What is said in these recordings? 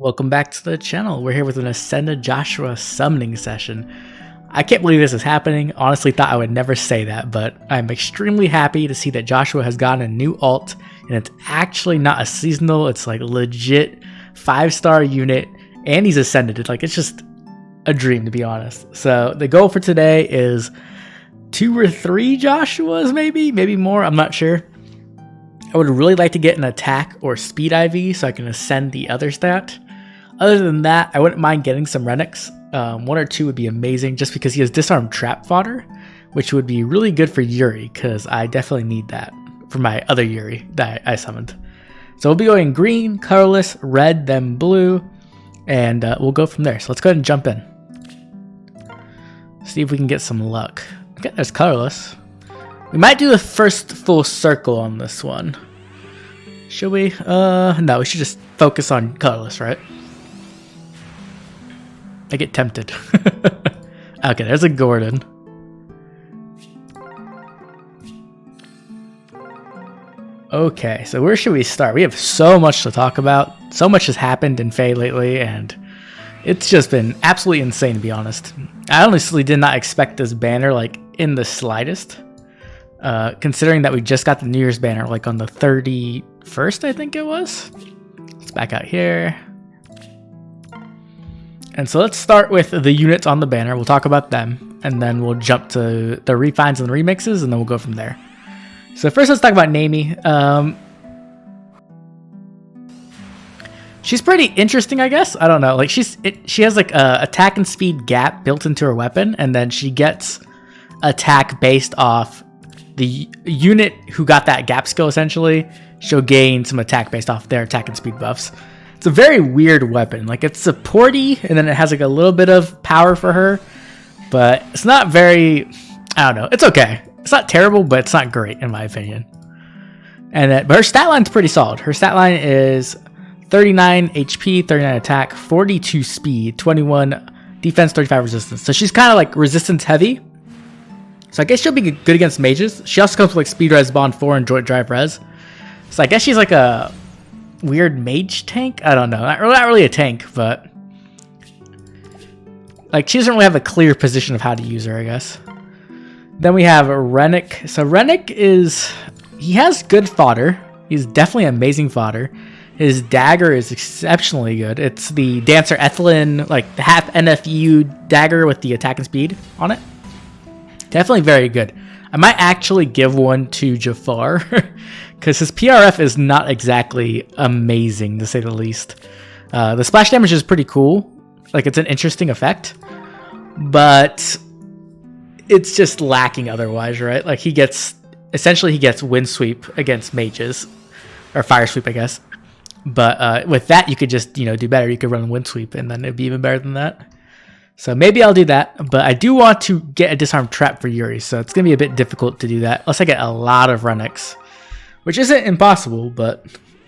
Welcome back to the channel. We're here with an Ascended Joshua summoning session. I can't believe this is happening. Honestly thought I would never say that, but I'm extremely happy to see that Joshua has gotten a new alt, and it's actually not a seasonal, it's like legit 5-star unit, and he's ascended. It's just a dream, to be honest. So the goal for today is 2 or 3 Joshuas, maybe more, I'm not sure. I would really like to get an attack or speed IV so I can ascend the other stat. Other than that, I wouldn't mind getting some Rennacs. 1 or 2 would be amazing just because he has disarmed trap fodder, which would be really good for Yuri because I definitely need that for my other Yuri that I summoned. So we'll be going green, colorless, red, then blue, and we'll go from there. So let's go ahead and jump in. See if we can get some luck. Okay, there's colorless. We might do the first full circle on this one. Should we? No, we should just focus on colorless, right? I get tempted. Okay, there's a Gordon. Okay, so where should we start? We have so much to talk about. So much has happened in FEH lately, and it's just been absolutely insane, to be honest. I honestly did not expect this banner, in the slightest. Considering that we just got the New Year's banner, on the 31st, I think it was. Let's back out here. And so let's start with the units on the banner. We'll talk about them, and then we'll jump to the refines and the remixes, and then we'll go from there. So first, let's talk about Neimi. She's pretty interesting, I guess. I don't know. She has a attack and speed gap built into her weapon, and then she gets attack based off the unit who got that gap skill. Essentially, she'll gain some attack based off their attack and speed buffs. It's a very weird weapon. It's supporty, and then it has a little bit of power for her, but it's not very, I don't know. It's okay. It's not terrible, but it's not great in my opinion. And but her stat line's pretty solid. Her stat line is 39 HP, 39 attack, 42 speed, 21 defense, 35 resistance. So she's kind of resistance heavy. So I guess she'll be good against mages. She also comes with speed res, bond 4, and joint drive res. So I guess she's a weird mage tank. I don't know. Not really a tank, but she doesn't really have a clear position of how to use her, I guess. Then we have Rennac. So Rennac he has good fodder. He's definitely amazing fodder. His dagger is exceptionally good. It's the Dancer Ethelyn, the half NFU dagger with the attack and speed on it. Definitely very good. I might actually give one to Jafar because his PRF is not exactly amazing, to say the least. The splash damage is pretty cool. It's an interesting effect, but it's just lacking otherwise, right? He gets wind sweep against mages, or fire sweep, I guess. But with that, you could just do better. You could run wind sweep, and then it'd be even better than that. So maybe I'll do that, but I do want to get a disarm trap for Yuri, so it's going to be a bit difficult to do that, unless I get a lot of Rennacs, which isn't impossible, but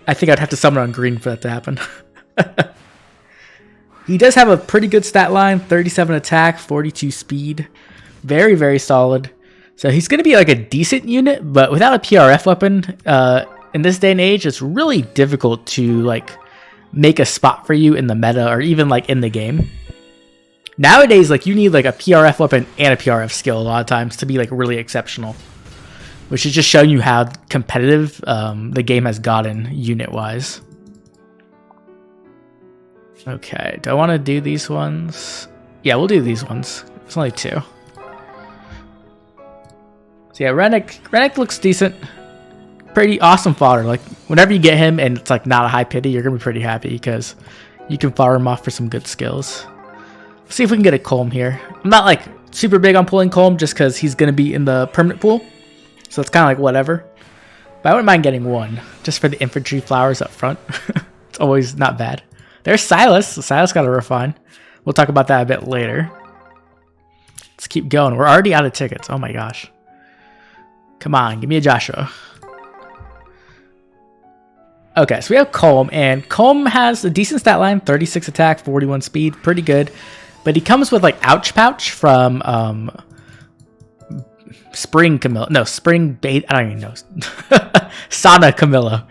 I think I'd have to summon on green for that to happen. He does have a pretty good stat line, 37 attack, 42 speed, very, very solid. So he's going to be a decent unit, but without a PRF weapon, in this day and age, it's really difficult to make a spot for you in the meta, or even in the game. Nowadays, you need a PRF weapon and a PRF skill a lot of times to be really exceptional, which is just showing you how competitive the game has gotten unit-wise. Okay, do I want to do these ones? Yeah, we'll do these ones. It's only 2. So yeah, Rennac looks decent. Pretty awesome fodder. Whenever you get him and it's not a high pity, you're gonna be pretty happy because you can fire him off for some good skills. See if we can get a Colm here. I'm not super big on pulling Colm just because he's going to be in the permanent pool. So it's kind of whatever. But I wouldn't mind getting one just for the infantry flowers up front. It's always not bad. There's Silas. Silas got a refine. We'll talk about that a bit later. Let's keep going. We're already out of tickets. Oh my gosh. Come on, give me a Joshua. Okay, so we have Colm, and Colm has a decent stat line, 36 attack, 41 speed, pretty good. But he comes with Ouch Pouch from Spring Camilla. No, Spring Bait. I don't even know. Sana Camilla.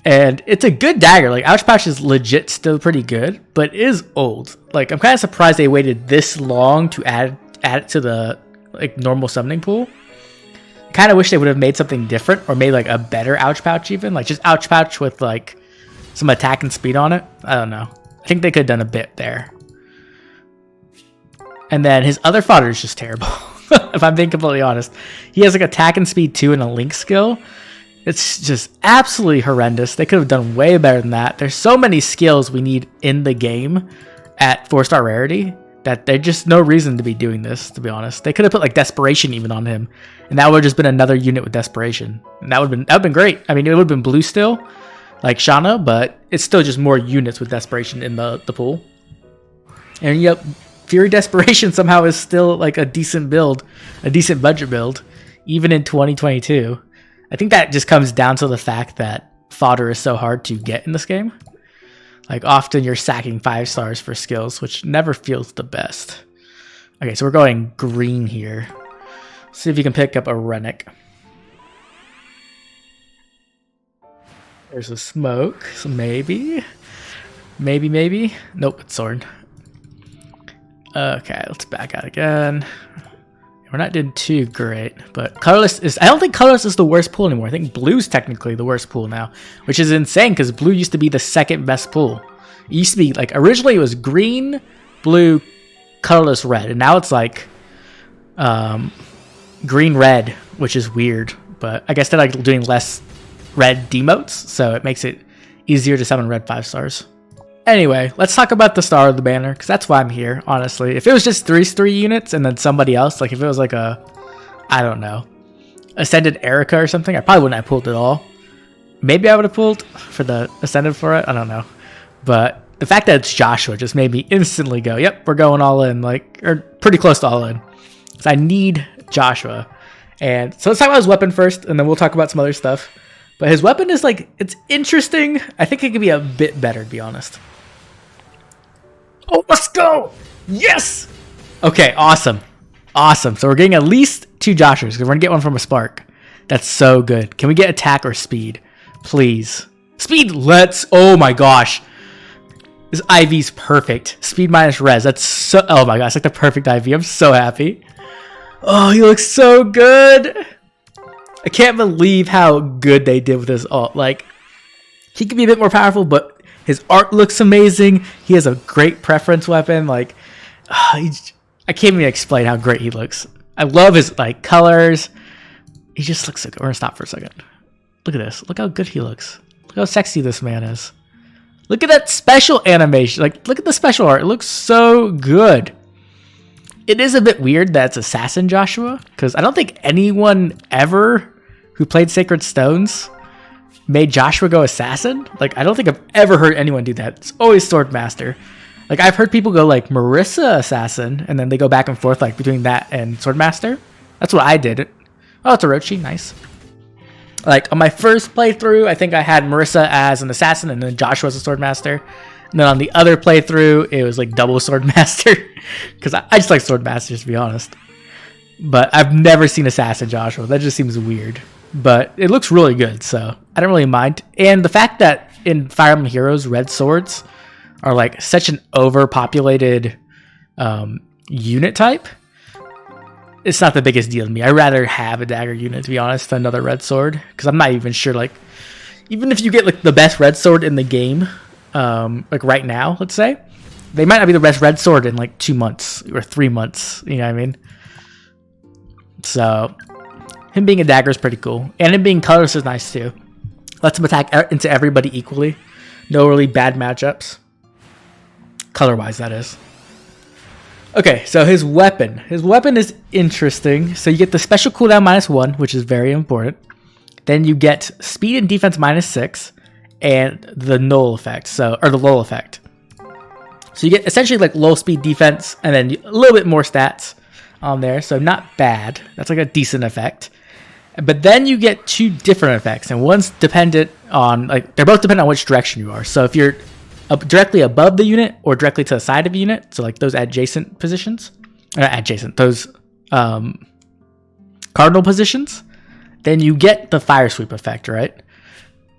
And it's a good dagger. Like, Ouch Pouch is legit still pretty good, but it is old. Like, I'm kind of surprised they waited this long to add it to the like normal summoning pool. I kind of wish they would have made something different, or made like a better Ouch Pouch even. Like, just Ouch Pouch with like some attack and speed on it. I don't know. I think they could have done a bit there. And then his other fodder is just terrible. If I'm being completely honest. He has like attack and speed 2 and a link skill. It's just absolutely horrendous. They could have done way better than that. There's so many skills we need in the game at 4-star rarity that there's just no reason to be doing this, to be honest. They could have put like Desperation even on him, and that would have just been another unit with Desperation. And that would have been great. I mean, it would have been blue still, like Shauna, but it's still just more units with Desperation in the pool. And yep, Fury Desperation somehow is still like a decent build, a decent budget build, even in 2022. I think that just comes down to the fact that fodder is so hard to get in this game. Like, often you're sacking 5 stars for skills, which never feels the best. Okay, so we're going green here. See if you can pick up a Rennac. There's a smoke, so maybe. Maybe. Nope, it's sword. Okay, let's back out again. We're not doing too great, but colorless is... I don't think colorless is the worst pool anymore. I think blue's technically the worst pool now, which is insane because blue used to be the second best pool. It used to be like, originally it was green, blue, colorless, red, and now it's like green, red, which is weird, but I guess they're like doing less red demotes, so it makes it easier to summon red 5 stars. Anyway, let's talk about the star of the banner, because that's why I'm here, honestly. If it was just 3 units and then somebody else, like if it was like a, I don't know, Ascended Erica or something, I probably wouldn't have pulled it all. Maybe I would have pulled for the Ascended for it, I don't know. But the fact that it's Joshua just made me instantly go, yep, we're going all in, like, or pretty close to all in. So I need Joshua. And so let's talk about his weapon first, and then we'll talk about some other stuff. But his weapon is like, it's interesting. I think it could be a bit better, to be honest. Oh, let's go! Yes! Okay, awesome. Awesome. So we're getting at least 2 Joshuas, because we're going to get one from a Spark. That's so good. Can we get attack or speed? Please. Speed, let's... Oh my gosh. This IV's perfect. Speed minus res. That's so... Oh my gosh, like the perfect IV. I'm so happy. Oh, he looks so good. I can't believe how good they did with this ult. Like, he could be a bit more powerful, but his art looks amazing. He has a great preference weapon. Like, I can't even explain how great he looks. I love his like colors. He just looks so good. We're gonna stop for a second. Look at this. Look how good he looks. Look how sexy this man is. Look at that special animation. Like, look at the special art. It looks so good. It is a bit weird that it's Assassin Joshua, because I don't think anyone ever who played Sacred Stones made Joshua go Assassin. Like, I don't think I've ever heard anyone do that. It's always Swordmaster. Like, I've heard people go like Marissa Assassin, and then they go back and forth like between that and Swordmaster. That's what I did. Oh, it's Orochi. Nice. Like, on my first playthrough, I think I had Marissa as an Assassin, and then Joshua as a Swordmaster. And then on the other playthrough, it was like double Swordmaster, because I just like Swordmasters, to be honest. But I've never seen Assassin Joshua. That just seems weird. But it looks really good, so I don't really mind. And the fact that in Fire Emblem Heroes, red swords are like such an overpopulated unit type, it's not the biggest deal to me. I'd rather have a dagger unit, to be honest, than another red sword, because I'm not even sure, like, even if you get like the best red sword in the game, like right now, let's say, they might not be the best red sword in like 2 months or 3 months, you know what I mean? So him being a dagger is pretty cool, and him being colorless is nice too. Lets him attack into everybody equally. No really bad matchups, color wise, that is. Okay, so his weapon is interesting. So you get the special cooldown -1, which is very important. Then you get speed and defense -6, and the null effect, or the lull effect. So you get essentially like low speed defense, and then a little bit more stats on there. So not bad. That's like a decent effect. But then you get 2 different effects, and one's dependent on, like, they're both dependent on which direction you are. So if you're directly above the unit or directly to the side of the unit, so like those adjacent positions, those cardinal positions, then you get the fire sweep effect, right?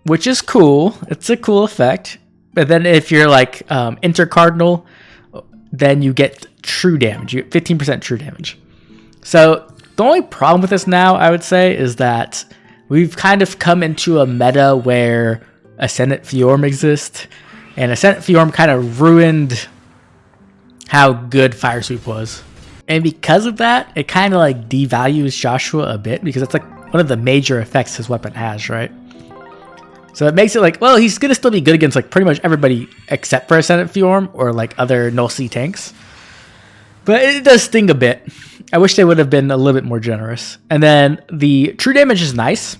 which is cool. It's a cool effect. But then if you're like intercardinal, then you get true damage. You get 15% true damage. So the only problem with this now, I would say, is that we've kind of come into a meta where Ascendant Fjorm exists. And Ascendant Fjorm kind of ruined how good Fire Sweep was. And because of that, it kind of like devalues Joshua a bit, because it's like one of the major effects his weapon has, right? So it makes it like, well, he's going to still be good against like pretty much everybody except for Ascendant Fjorm or like other Null Sea tanks. But it does sting a bit. I wish they would have been a little bit more generous. And then the true damage is nice,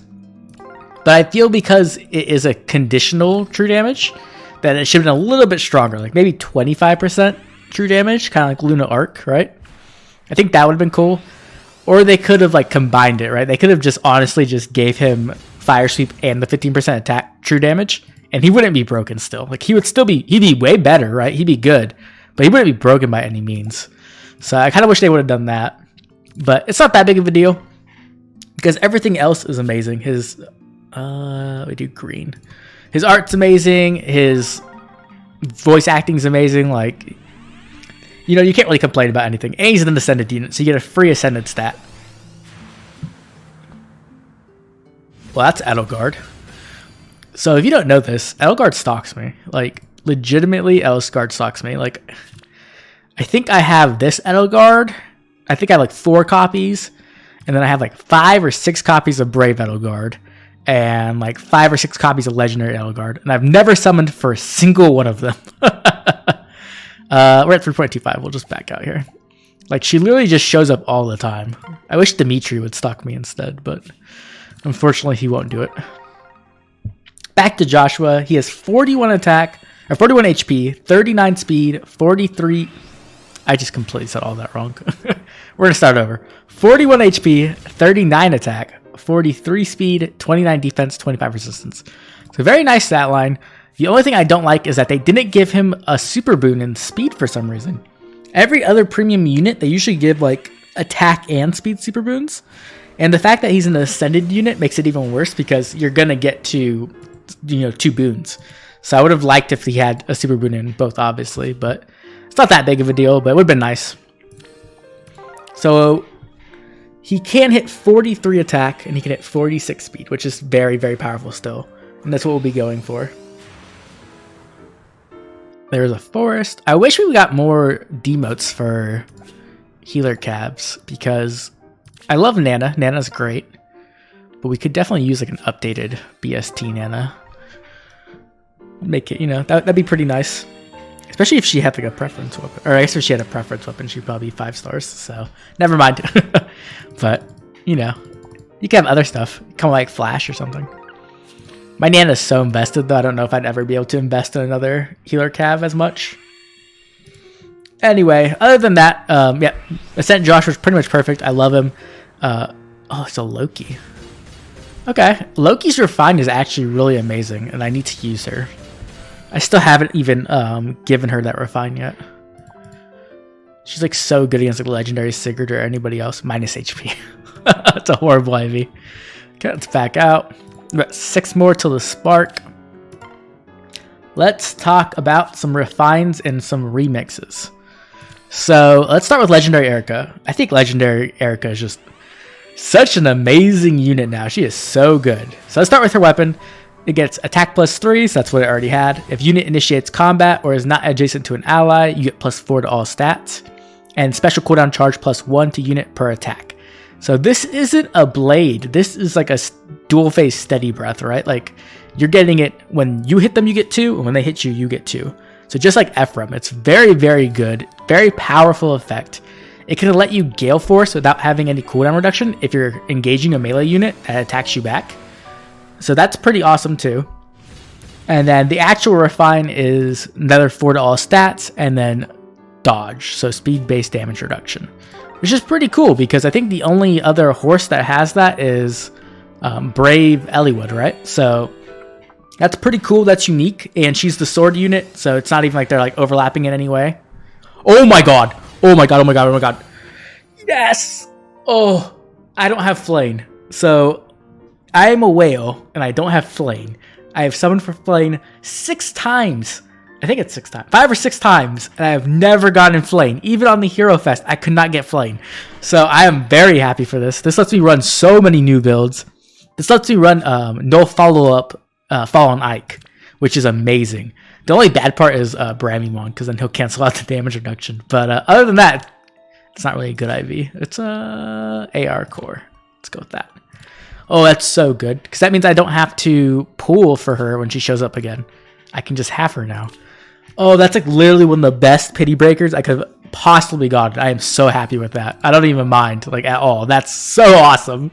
but I feel because it is a conditional true damage that it should have been a little bit stronger, like maybe 25% true damage, kind of like Luna Arc, right? I think that would have been cool. Or they could have like combined it, right? They could have just honestly just gave him Fire Sweep and the 15% attack true damage, and he wouldn't be broken still. Like he would still be, he'd be way better, right? He'd be good, but he wouldn't be broken by any means. So I kind of wish they would have done that, but it's not that big of a deal because everything else is amazing. His, we do green. His art's amazing. His voice acting's amazing. Like, you know, you can't really complain about anything. And he's an Ascended unit, so you get a free Ascended stat. Well, that's Edelgard. So if you don't know this, Edelgard stalks me. Like, legitimately, Edelgard stalks me. Like, I think I have this Edelgard. I think I have like 4 copies. And then I have like 5 or 6 copies of Brave Edelgard. And like 5 or 6 copies of Legendary Edelgard. And I've never summoned for a single one of them. We're at 3.25. We'll just back out here. Like, she literally just shows up all the time. I wish Dimitri would stalk me instead, but unfortunately he won't do it. Back to Joshua. He has 41 attack, or 41 HP, 39 speed, 43... I just completely said all that wrong. We're going to start over. 41 HP, 39 attack, 43 speed, 29 defense, 25 resistance. So very nice stat line. The only thing I don't like is that they didn't give him a super boon in speed for some reason. Every other premium unit, they usually give like attack and speed super boons. And the fact that he's an Ascended unit makes it even worse because you're going to get to, 2 boons. So I would have liked if he had a super boon in both, obviously, but it's not that big of a deal, but it would have been nice. So he can hit 43 attack and he can hit 46 speed, which is very, very powerful still. And that's what we'll be going for. There's a forest. I wish we got more demotes for healer cabs because I love Nana. Nana's great. But we could definitely use like an updated BST Nana. Make it, that'd be pretty nice. Especially if she had like a preference weapon. Or I guess if she had a preference weapon, she'd probably be 5 stars. So, never mind. But, you can have other stuff. Kind of like Flash or something. My Nana's so invested, though. I don't know if I'd ever be able to invest in another healer cav as much. Anyway, other than that, yeah, Ascent Josh was pretty much perfect. I love him. Oh, it's a Loki. Okay, Loki's Refine is actually really amazing, and I need to use her. I still haven't even given her that Refine yet. She's like so good against like Legendary Sigurd or anybody else. Minus HP. That's a horrible IV. Okay, let's back out. We got 6 more till the spark. Let's talk about some refines and some remixes. So let's start with Legendary Erica. I think Legendary Erica is just such an amazing unit now. She is so good. So let's start with her weapon. It gets attack +3, so that's what it already had. If unit initiates combat or is not adjacent to an ally, you get +4 to all stats. And special cooldown charge +1 to unit per attack. So this isn't a blade. This is like a dual phase steady breath, right? Like you're getting it when you hit them, you get 2, and when they hit you, you get 2. So just like Ephraim, it's very, very good, very powerful effect. It can let you Gale Force without having any cooldown reduction if you're engaging a melee unit that attacks you back. So that's pretty awesome too. And then the actual refine is another 4 to all stats and then dodge, so speed-based damage reduction. Which is pretty cool because I think the only other horse that has that is Brave Eliwood, right? So that's pretty cool. That's unique. And she's the sword unit, so it's not even like they're like overlapping in any way. Oh my god. Oh my god. Oh my god. Oh my god. Yes. Oh, I don't have Flame. So I am a whale and I don't have Flame. I have summoned for Flame 6 times. I think it's 6 times. 5 or 6 times. And I have never gotten Flame. Even on the Hero Fest, I could not get Flame. So I am very happy for this. This lets me run so many new builds. This lets me run no follow-up Fallen Ike, which is amazing. The only bad part is Bramimon, because then he'll cancel out the damage reduction. But other than that, it's not really a good IV. It's a AR core. Let's go with that. Oh, that's so good, because that means I don't have to pull for her when she shows up again. I can just have her now. Oh, that's like literally one of the best pity breakers I could have possibly gotten. I am so happy with that. I don't even mind, like, at all. That's so awesome.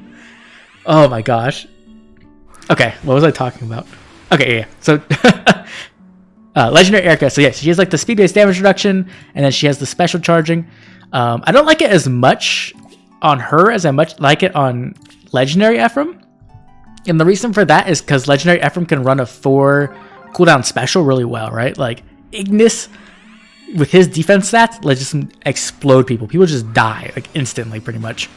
Oh my gosh. Okay, what was I talking about? Okay, yeah. So, Legendary Erica. So yeah, she has like the speed-based damage reduction, and then she has the special charging. I don't like it as much on her as I like it on Legendary Ephraim. And the reason for that is because Legendary Ephraim can run a 4 cooldown special really well, right? Like, Ignis, with his defense stats, like, just explode people. People just die, like, instantly, pretty much.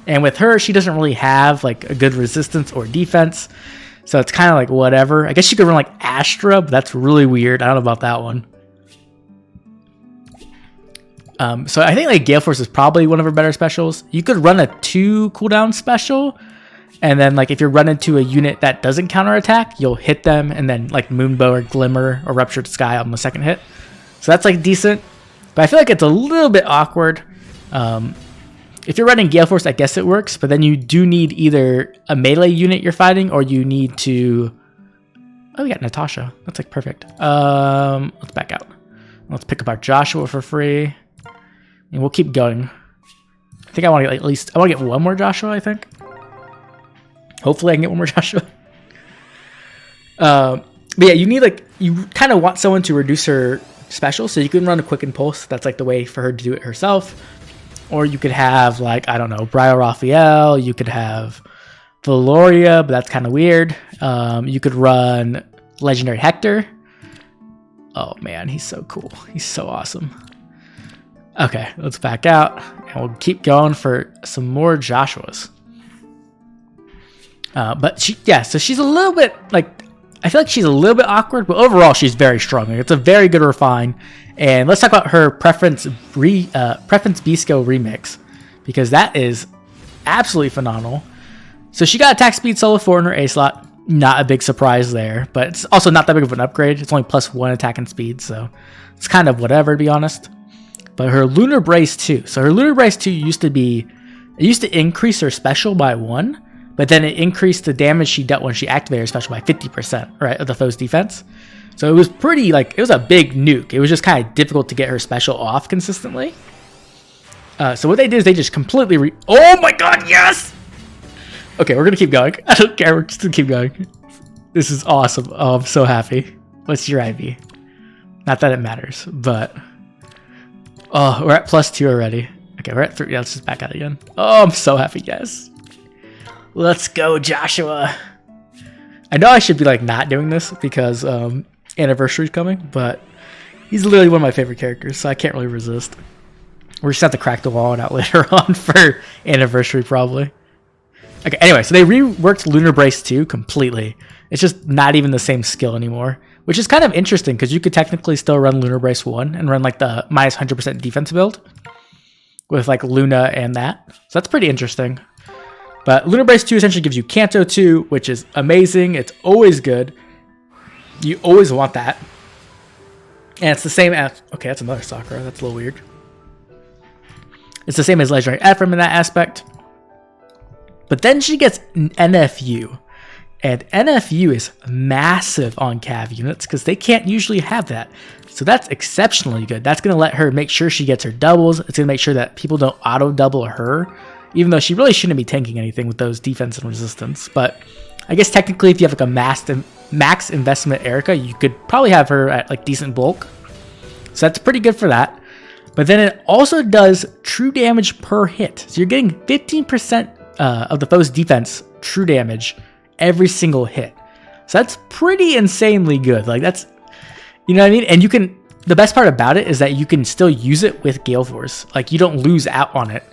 And with her, she doesn't really have, like, a good resistance or defense. So it's kind of like whatever. I guess you could run, like, Astra, but that's really weird. I don't know about that one. So I think, like, Gale Force is probably one of her better specials. You could run a 2 cooldown special. And then, like, if you're running to a unit that doesn't counterattack, you'll hit them. And then, like, Moonbow or Glimmer or Ruptured Sky on the second hit. So that's, like, decent. But I feel like it's a little bit awkward. If you're running Gale Force, I guess it works. But then you do need either a melee unit you're fighting, or you need to... Oh, we got Natasha. That's, like, perfect. Let's back out. Let's pick up our Joshua for free. And we'll keep going. I think I want to get, like, at least... I want to get one more Joshua, I think. Hopefully I can get one more Joshua. But yeah, you need, like, you kind of want someone to reduce her special, so you can run a Quick Impulse. That's, like, the way for her to do it herself. Or you could have, like, I don't know, Brio Raphael. You could have Valoria, but that's kind of weird. You could run Legendary Hector. Oh man, he's so cool. He's so awesome. Okay, let's back out, and we'll keep going for some more Joshuas. But so she's a little bit, like, I feel like she's a little bit awkward, but overall she's very strong. It's a very good refine. And let's talk about her Preference Bisco remix, because that is absolutely phenomenal. So she got attack speed solo 4 in her A slot. Not a big surprise there, but it's also not that big of an upgrade. It's only +1 attack and speed, so it's kind of whatever, to be honest. But her Lunar Brace 2. So her Lunar Brace 2 used to increase her special by 1. But then it increased the damage she dealt when she activated her special by 50%, right, of the foe's defense. So it was pretty, like, it was a big nuke. It was just kind of difficult to get her special off consistently. So what they did is they just completely oh my god, yes! Okay, we're going to keep going. I don't care, we're just going to keep going. This is awesome. Oh, I'm so happy. What's your IV? Not that it matters, but... Oh, we're at +2 already. Okay, we're at 3. Yeah, let's just back out again. Oh, I'm so happy, guys. Let's go, Joshua. I know I should be, like, not doing this because Anniversary's coming, but he's literally one of my favorite characters, so I can't really resist. We're just have to crack the wall out later on for Anniversary, probably. Okay, anyway, so they reworked Lunar Brace 2 completely. It's just not even the same skill anymore, which is kind of interesting because you could technically still run Lunar Brace 1 and run, like, the minus 100% defense build with, like, Luna and that. So that's pretty interesting. But Lunar Brace 2 essentially gives you Canto 2, which is amazing. It's always good. You always want that. And it's the same as... Okay, that's another Sakura. That's a little weird. It's the same as Legendary Ephraim in that aspect. But then she gets NFU. And NFU is massive on Cav units because they can't usually have that. So that's exceptionally good. That's going to let her make sure she gets her doubles. It's going to make sure that people don't auto-double her. Even though she really shouldn't be tanking anything with those defense and resistance. But I guess technically if you have, like, a max investment Erica, you could probably have her at, like, decent bulk. So that's pretty good for that. But then it also does true damage per hit. So you're getting 15% of the foe's defense true damage every single hit. So that's pretty insanely good. Like, that's, you know what I mean? And you can, the best part about it is that you can still use it with Gale Force. Like, you don't lose out on it.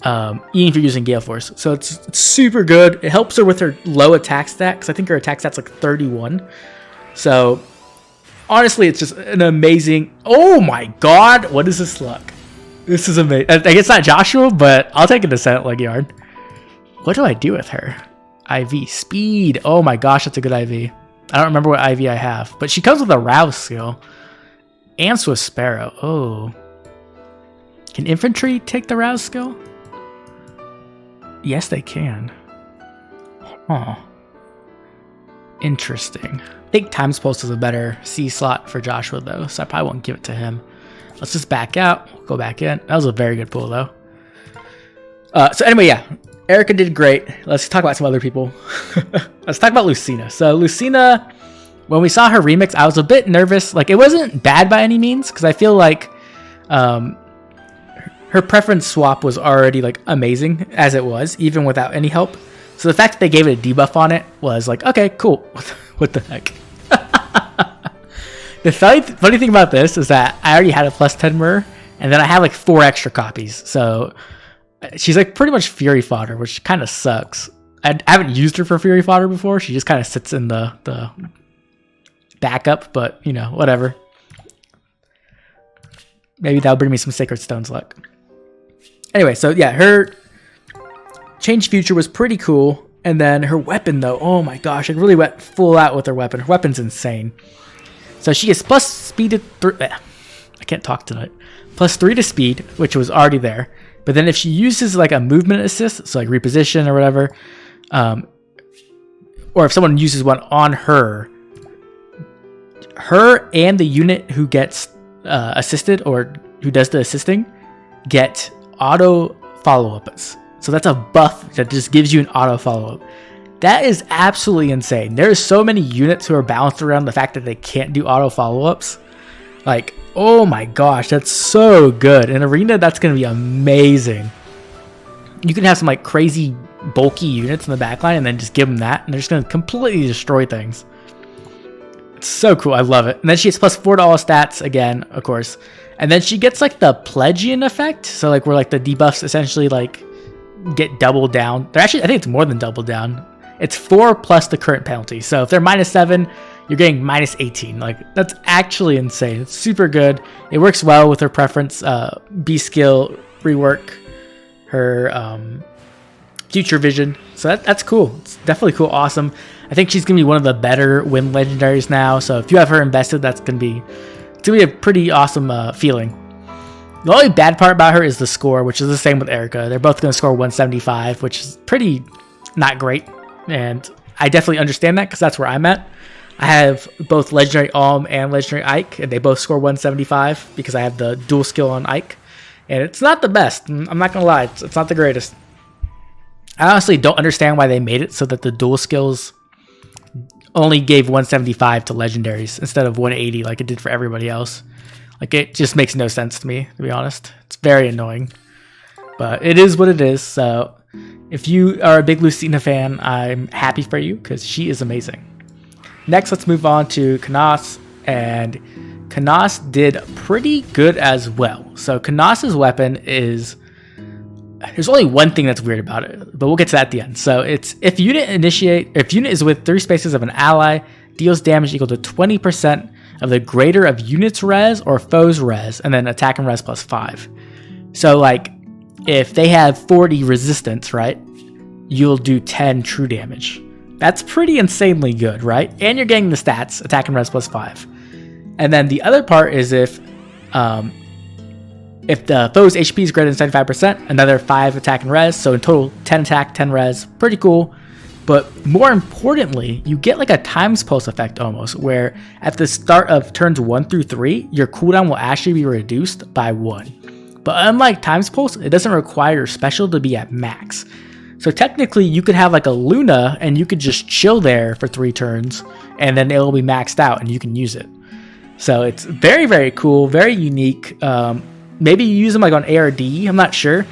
even if you're using Gale Force. So it's super good. It helps her with her low attack stat, because I think her attack stat's like 31. So honestly, it's just an amazing... Oh my god, what is this luck? This is amazing. I guess not Joshua, but I'll take a Descent Leg Yarn. What do I do with her? IV. Speed. Oh my gosh, that's a good IV. I don't remember what IV I have, but she comes with a Rouse skill. And Swift Sparrow. Oh. Can Infantry take the Rouse skill? Yes, they can. Huh. Interesting. I think Times Pulse is a better C slot for Joshua, though, so I probably won't give it to him. Let's just back out. Go back in. That was a very good pull, though. So anyway, yeah. Erica did great. Let's talk about some other people. Let's talk about Lucina. So Lucina, when we saw her remix, I was a bit nervous. Like, it wasn't bad by any means, because I feel like her preference swap was already like amazing as it was, even without any help. So the fact that they gave it a debuff on it was like, okay, cool. What the heck? The funny thing about this is that I already had a plus 10 Myrrh, and then I have like 4 extra copies. So she's like pretty much Fury fodder, which kind of sucks. I haven't used her for Fury fodder before. She just kind of sits in the backup, but you know, whatever. Maybe that'll bring me some Sacred Stones luck. Anyway, so yeah, her Change Future was pretty cool. And then her weapon, though, oh my gosh, it really went full out with her weapon. Her weapon's insane. So she gets plus speed to 3. I can't talk tonight. Plus 3 to speed, which was already there. But then if she uses like a movement assist, so like reposition or whatever, or if someone uses one on her and the unit who gets assisted or who does the assisting get auto follow-ups. So that's a buff that just gives you an auto follow-up. That is absolutely insane. There's so many units who are balanced around the fact that they can't do auto follow-ups. Like, oh my gosh, that's so good. In Arena, that's going to be amazing. You can have some like crazy bulky units in the backline and then just give them that, and they're just going to completely destroy things. It's so cool. I love it. And then she gets plus 4 to all stats again, of course. And then she gets like the Pledgian effect. So like where like the debuffs essentially like get doubled down. They're actually, I think it's more than doubled down. It's 4 plus the current penalty. So if they're -7, you're getting -18. Like, that's actually insane. It's super good. It works well with her preference. B skill, rework, her future vision. So that's cool. It's definitely cool. Awesome. I think she's gonna be one of the better win legendaries now. So if you have her invested, it's gonna be a pretty awesome feeling. The only bad part about her is the score, which is the same with Erica. They're both going to score 175, which is pretty not great. And I definitely understand that because that's where I'm at. I have both Legendary Alm and Legendary Ike, and they both score 175 because I have the dual skill on Ike. And it's not the best. I'm not going to lie. It's not the greatest. I honestly don't understand why they made it so that the dual skills only gave 175 to Legendaries instead of 180 like it did for everybody else. Like, it just makes no sense to me, to be honest. It's very annoying. But it is what it is. So if you are a big Lucina fan, I'm happy for you because she is amazing. Next, let's move on to Kanas. And Kanas did pretty good as well. So Kanas's weapon is... There's only one thing that's weird about it, but we'll get to that at the end. So it's if unit is with 3 spaces of an ally, deals damage equal to 20% of the greater of unit's res or foe's res, and then attack and res plus 5. So like if they have 40 resistance, right, you'll do 10 true damage. That's pretty insanely good, right? And you're getting the stats, attack and res plus 5. And then the other part is if the foe's HP is greater than 75%, another 5 attack and res. So in total, 10 attack, 10 res. Pretty cool. But more importantly, you get like a times pulse effect almost, where at the start of turns 1 through 3, your cooldown will actually be reduced by 1. But unlike times pulse, it doesn't require your special to be at max. So technically, you could have like a Luna and you could just chill there for 3 turns, and then it'll be maxed out and you can use it. So it's very, very cool, very unique. Maybe you use them like on ARD, I'm not sure.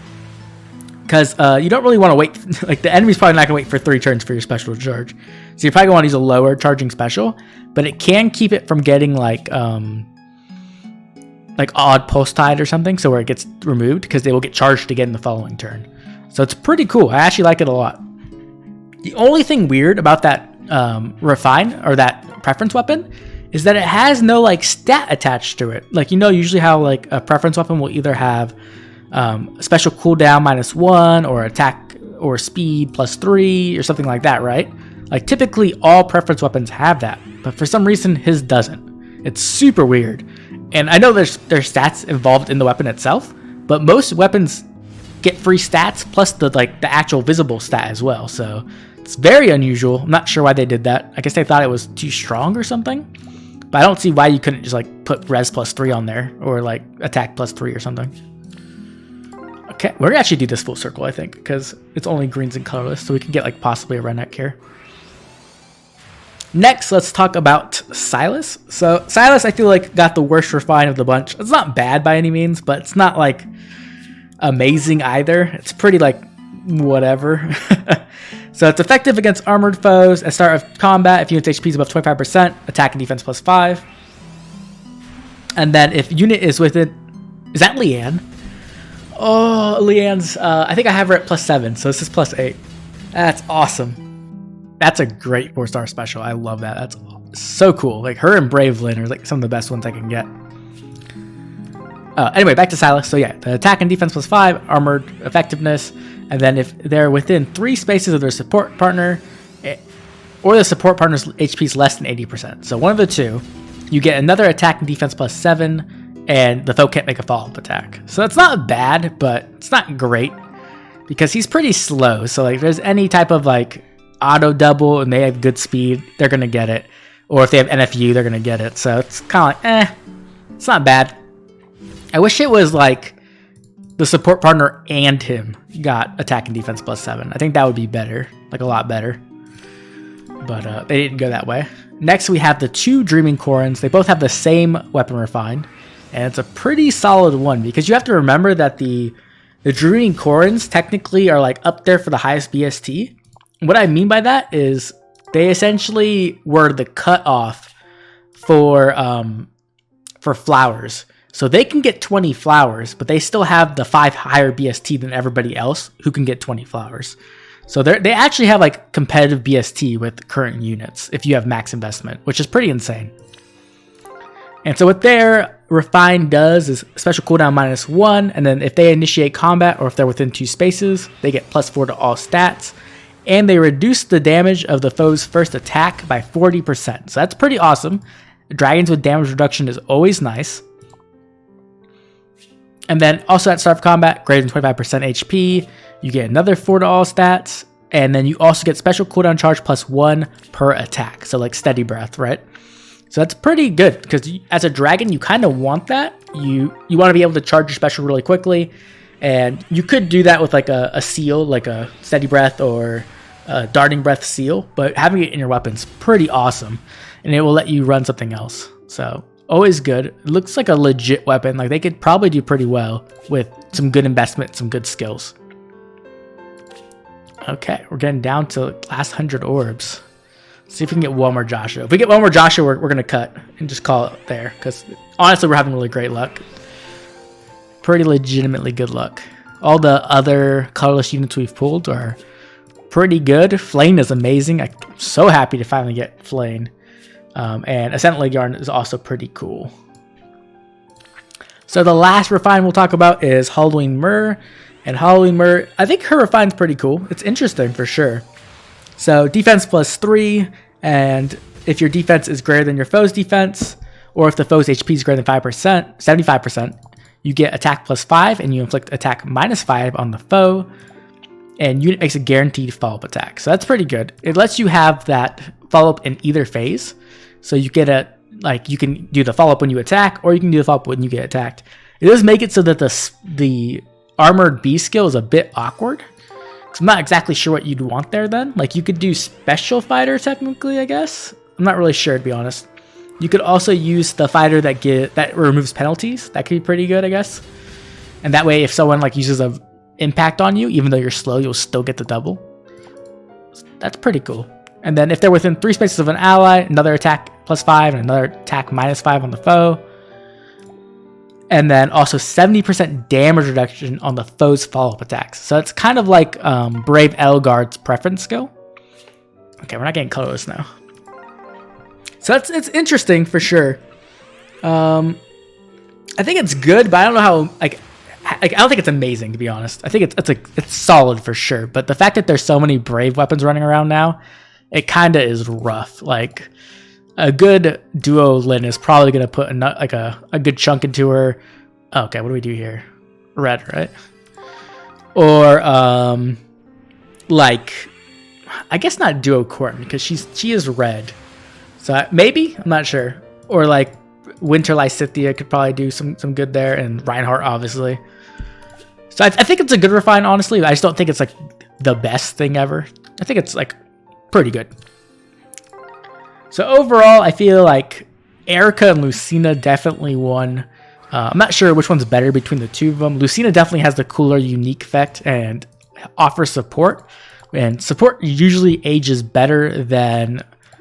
Because you don't really want to wait, like the enemy's probably not going to wait for 3 turns for your special to charge. So you're probably going to want to use a lower charging special, but it can keep it from getting like odd pulse tide or something, so where it gets removed, because they will get charged again in the following turn. So it's pretty cool. I actually like it a lot. The only thing weird about that refine or that preference weapon is that it has no like stat attached to it. Like, you know, usually how like a preference weapon will either have special cooldown -1 or attack or speed +3 or something like that, right? Like typically all preference weapons have that, but for some reason his doesn't. It's super weird. And I know there's stats involved in the weapon itself, but most weapons get free stats plus the actual visible stat as well. So it's very unusual. I'm not sure why they did that. I guess they thought it was too strong or something. But I don't see why you couldn't just like put res +3 on there or like attack +3 or something. Okay, we're gonna actually do this full circle, I think, because it's only greens and colorless, so we can get like possibly a Rennac here. Next, let's talk about Silas. So Silas, I feel like got the worst refine of the bunch. It's not bad by any means, but it's not like amazing either. It's pretty like whatever. So it's effective against armored foes at start of combat if unit's HP is above 25%, attack and defense +5. And then if unit is within, is that Leanne? Oh, Leanne's, I think I have her at +7, so this is +8. That's awesome. That's a great 4-star special. I love that. That's so cool. Like her and Bravelyn are like some of the best ones I can get. Anyway, back to Silas. So yeah, the attack and defense +5, armored effectiveness, and then if they're within 3 spaces of their support partner, or the support partner's HP is less than 80%. So one of the two, you get another attack and defense +7, and the foe can't make a follow-up attack. So that's not bad, but it's not great because he's pretty slow. So like, if there's any type of like auto double and they have good speed, they're gonna get it. Or if they have NFU, they're gonna get it. So it's kind of like, it's not bad. I wish it was like the support partner and him got attack and defense +7. I think that would be better, like a lot better. But they didn't go that way. Next, we have the 2 Dreaming Corrins. They both have the same weapon refine, and it's a pretty solid one because you have to remember that the Dreaming Corrins technically are like up there for the highest BST. What I mean by that is they essentially were the cutoff for flowers. So they can get 20 flowers, but they still have the 5 higher BST than everybody else who can get 20 flowers. So they actually have like competitive BST with current units if you have max investment, which is pretty insane. And so what their refine does is special cooldown -1, and then if they initiate combat or if they're within 2 spaces, they get +4 to all stats, and they reduce the damage of the foe's first attack by 40%. So that's pretty awesome. Dragons with damage reduction is always nice. And then also at start of combat, greater than 25% HP, you get another 4 to all stats, and then you also get special cooldown charge +1 per attack. So like steady breath, right? So that's pretty good because as a dragon, you kind of want that. You want to be able to charge your special really quickly, and you could do that with like a seal, like a steady breath or a darting breath seal. But having it in your weapon's pretty awesome, and it will let you run something else. So always good. It looks like a legit weapon. Like they could probably do pretty well with some good investment, some good skills. Okay, we're getting down to last 100 orbs. See if we can get one more Joshua. If we get one more Joshua, we're going to cut and just call it there. Because honestly, we're having really great luck. Pretty legitimately good luck. All the other colorless units we've pulled are pretty good. Flane is amazing. I'm so happy to finally get Flane. And Ascent Leg Yarn is also pretty cool. So the last refine we'll talk about is Halloween Myrrh. And Halloween Myrrh, I think her refine's pretty cool. It's interesting for sure. So defense +3, and if your defense is greater than your foe's defense, or if the foe's HP is greater than 5%, 75%, you get attack +5, and you inflict attack -5 on the foe, and unit makes a guaranteed follow-up attack. So that's pretty good. It lets you have that follow-up in either phase. So you get you can do the follow-up when you attack, or you can do the follow-up when you get attacked. It does make it so that the armored B skill is a bit awkward. So I'm not exactly sure what you'd want there then. Like you could do special fighter technically, I guess. I'm not really sure, to be honest. You could also use the fighter that removes penalties. That could be pretty good, I guess. And that way, if someone like uses a impact on you, even though you're slow, you'll still get the double. That's pretty cool. And then if they're within 3 spaces of an ally, another attack +5 and another attack -5 on the foe. And then also 70% damage reduction on the foe's follow-up attacks. So it's kind of like Brave Elgard's preference skill. Okay, we're not getting colorless now. So it's interesting for sure. I think it's good, but I don't know how like I don't think it's amazing, to be honest. I think it's solid for sure. But the fact that there's so many Brave weapons running around now, it kind of is rough. Like a good duo Lyn is probably gonna put a good chunk into her. Okay, what do we do here? Red, right? Or like I guess not duo Corrin because she is red. So maybe, I'm not sure. Or like Winter Lysithea could probably do some good there, and Reinhardt obviously. So I think it's a good refine, honestly. I just don't think it's like the best thing ever. I think it's like pretty good. So overall, I feel like Erica and Lucina definitely won. I'm not sure which one's better between the two of them. Lucina definitely has the cooler unique effect and offers support. And support usually ages better than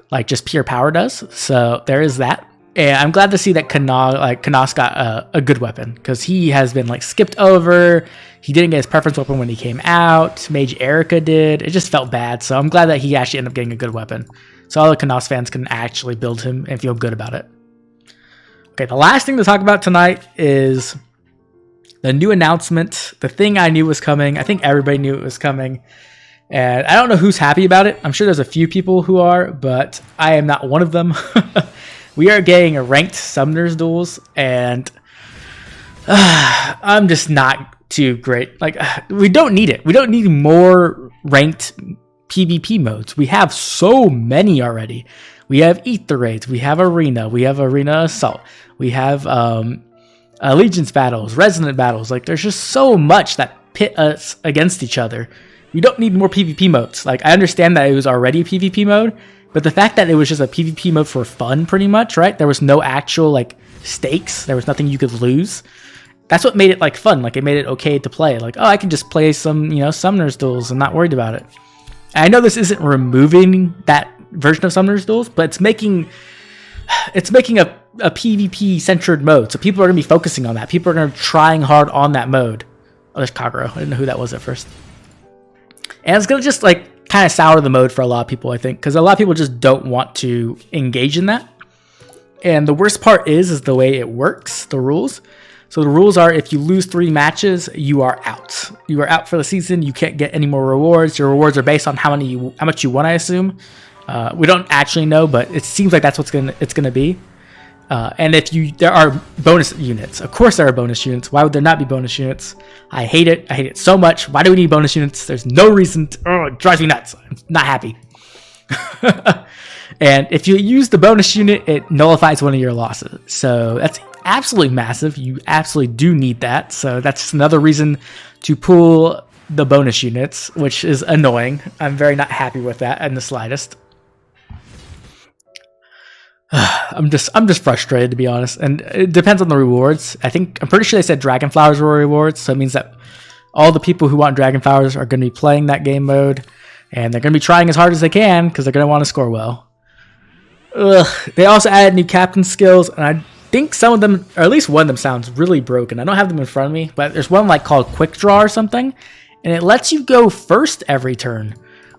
like just pure power does. So there is that. And I'm glad to see that Kanas got a good weapon, because he has been like skipped over. He didn't get his preference weapon when he came out. Mage Erica did. It just felt bad. So I'm glad that he actually ended up getting a good weapon. So all the Kanas fans can actually build him and feel good about it. Okay, the last thing to talk about tonight is the new announcement. The thing I knew was coming. I think everybody knew it was coming. And I don't know who's happy about it. I'm sure there's a few people who are, but I am not one of them. We are getting a ranked Summoners Duels, and I'm just not too great. Like, we don't need it. We don't need more ranked PvP modes. We have so many already. We have Ether Raids, we have Arena, we have Arena Assault, we have Allegiance battles, Resonant battles. Like, there's just so much that pit us against each other. We don't need more PvP modes. Like, I understand that it was already a PvP mode, but the fact that it was just a PvP mode for fun, pretty much, right? There was no actual, like, stakes. There was nothing you could lose. That's what made it, like, fun. Like, it made it okay to play. Like, oh, I can just play some, Summoners Duels and not worried about it. And I know this isn't removing that version of Summoners Duels, but it's making a PvP-centered mode. So people are going to be focusing on that. People are going to be trying hard on that mode. Oh, there's Kagero. I didn't know who that was at first. And it's going to just, like, kind of sour the mode for a lot of people, I think, because a lot of people just don't want to engage in that. And the worst part is the way it works, the rules. So the rules are, if you lose 3 matches, you are out. You are out for the season. You can't get any more rewards. Your rewards are based on how much you won, I assume. We don't actually know, but it seems like that's what it's gonna be. And there are bonus units. Of course there are bonus units. Why would there not be bonus units? I hate it. I hate it so much. Why do we need bonus units? There's no reason it drives me nuts. I'm not happy. And if you use the bonus unit, it nullifies one of your losses. So that's absolutely massive. You absolutely do need that. So that's another reason to pull the bonus units, which is annoying. I'm very not happy with that in the slightest. I'm just frustrated, to be honest, and it depends on the rewards. I'm pretty sure they said Dragon Flowers were rewards, so it means that all the people who want Dragon Flowers are going to be playing that game mode, and they're going to be trying as hard as they can because they're going to want to score well. They also added new captain skills, and I think some of them, or at least one of them, sounds really broken. I don't have them in front of me, but there's one like called Quick Draw or something, and it lets you go first every turn,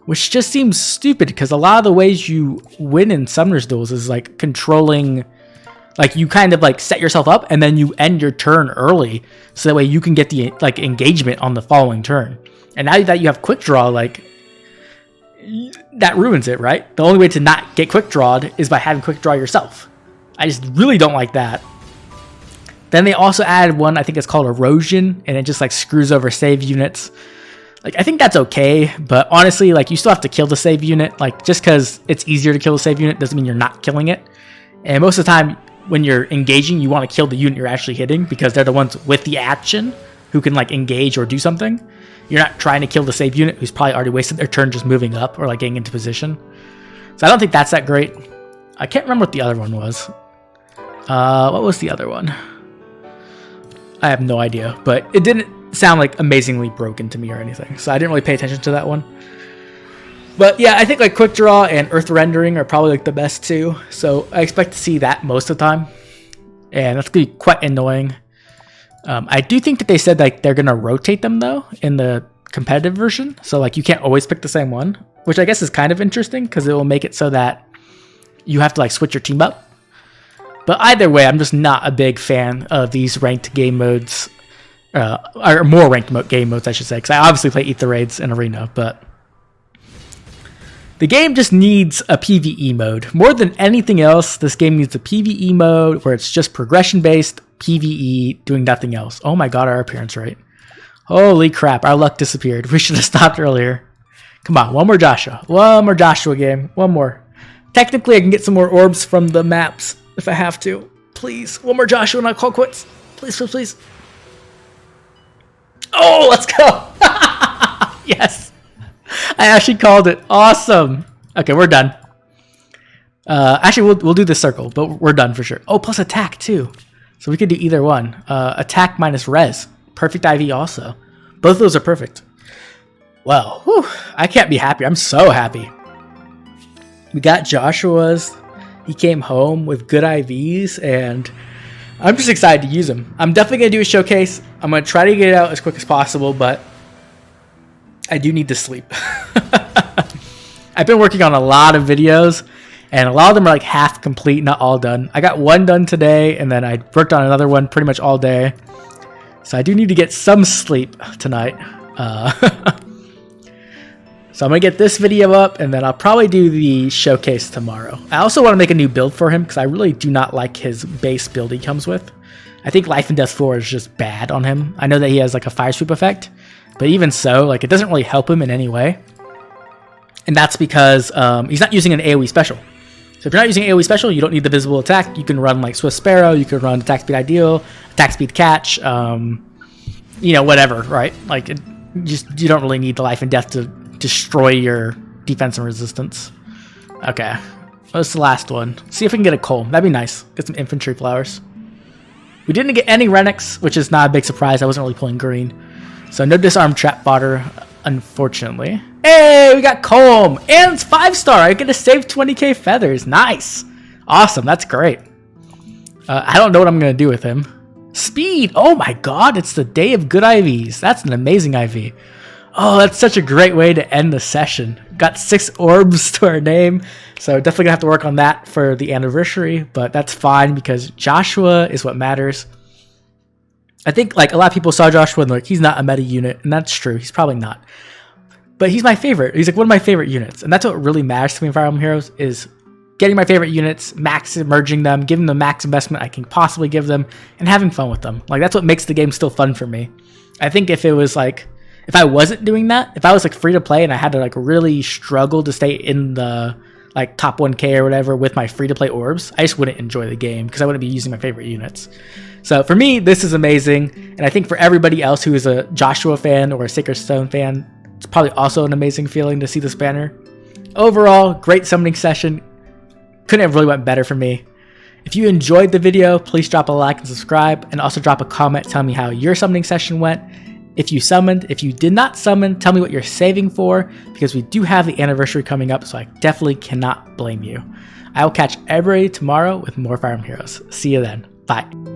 which just seems stupid because a lot of the ways you win in Summoners Duels is like controlling, like you kind of like set yourself up and then you end your turn early so that way you can get the like engagement on the following turn. And now that you have Quick Draw, like that ruins it, right? The only way to not get Quick Drawed is by having Quick Draw yourself. I just really don't like that. Then they also added one, I think it's called Erosion, and it just like screws over save units. Like, I think that's okay, but honestly, like, you still have to kill the save unit. Like, just because it's easier to kill the save unit doesn't mean you're not killing it. And most of the time, when you're engaging, you want to kill the unit you're actually hitting because they're the ones with the action who can, like, engage or do something. You're not trying to kill the save unit who's probably already wasted their turn just moving up or, like, getting into position. So I don't think that's that great. I can't remember what the other one was. What was the other one? I have no idea, but it didn't sound like amazingly broken to me or anything, so I didn't really pay attention to that one. But yeah, I think like Quick Draw and Earth Rendering are probably like the best two, so I expect to see that most of the time, and that's gonna be quite annoying. I do think that they said like they're gonna rotate them though in the competitive version, so like you can't always pick the same one, which I guess is kind of interesting because it will make it so that you have to like switch your team up. But either way, I'm just not a big fan of these ranked game modes, or more ranked game modes, I should say, because I obviously play Eat the Raids and Arena, but the game just needs a PvE mode. More than anything else, this game needs a PvE mode where it's just progression-based PvE, doing nothing else. Oh my god, our appearance rate. Holy crap, our luck disappeared. We should have stopped earlier. Come on, one more Joshua. One more Joshua game. One more. Technically, I can get some more orbs from the maps if I have to. Please, one more Joshua and I'll call quits. Please, please, please. Oh, let's go. Yes. I actually called it. Awesome. Okay, we're done. Actually, we'll do the circle, but we're done for sure. Oh, plus attack too. So we could do either one. Attack minus res. Perfect IV also. Both of those are perfect. Well, whew, I can't be happy. I'm so happy. We got Joshua's. He came home with good IVs, and I'm just excited to use them. I'm definitely going to do a showcase. I'm going to try to get it out as quick as possible, but I do need to sleep. I've been working on a lot of videos, and a lot of them are like half complete, not all done. I got one done today, and then I worked on another one pretty much all day. So I do need to get some sleep tonight. So I'm going to get this video up, and then I'll probably do the showcase tomorrow. I also want to make a new build for him, because I really do not like his base build he comes with. I think Life and Death 4 is just bad on him. I know that he has like a fire sweep effect, but even so, like it doesn't really help him in any way. And that's because he's not using an AoE special. So if you're not using AoE special, you don't need the visible attack. You can run like Swift Sparrow, you can run attack speed ideal, attack speed catch, you know, whatever, right? Like you don't really need the Life and Death to destroy your defense and resistance. Okay, what's the last one? See if we can get a Colm. That'd be nice. Get some infantry flowers. We didn't get any Rennacs, which is not a big surprise. I wasn't really pulling green. So no disarm trap fodder, unfortunately. Hey, we got Colm, and it's 5-star. I get to save 20k feathers. Nice. Awesome, that's great. I don't know what I'm going to do with him. Speed. Oh my god, it's the day of good IVs. That's an amazing IV. Oh, that's such a great way to end the session. Got 6 orbs to our name, so definitely gonna have to work on that for the anniversary, but that's fine because Joshua is what matters. I think like a lot of people saw Joshua and like he's not a meta unit, and that's true. He's probably not, but he's my favorite. He's like one of my favorite units, and that's what really matters to me in Fire Emblem Heroes is getting my favorite units, max merging them, giving them the max investment I can possibly give them, and having fun with them. Like that's what makes the game still fun for me. I think if it was like if I wasn't doing that, if I was like free to play and I had to like really struggle to stay in the like top 1k or whatever with my free to play orbs, I just wouldn't enjoy the game because I wouldn't be using my favorite units. So for me, this is amazing. And I think for everybody else who is a Joshua fan or a Sacred Stone fan, it's probably also an amazing feeling to see this banner. Overall, great summoning session. Couldn't have really went better for me. If you enjoyed the video, please drop a like and subscribe, and also drop a comment telling me how your summoning session went. If you summoned, if you did not summon, tell me what you're saving for, because we do have the anniversary coming up, so I definitely cannot blame you. I will catch everybody tomorrow with more Fire Emblem Heroes. See you then. Bye.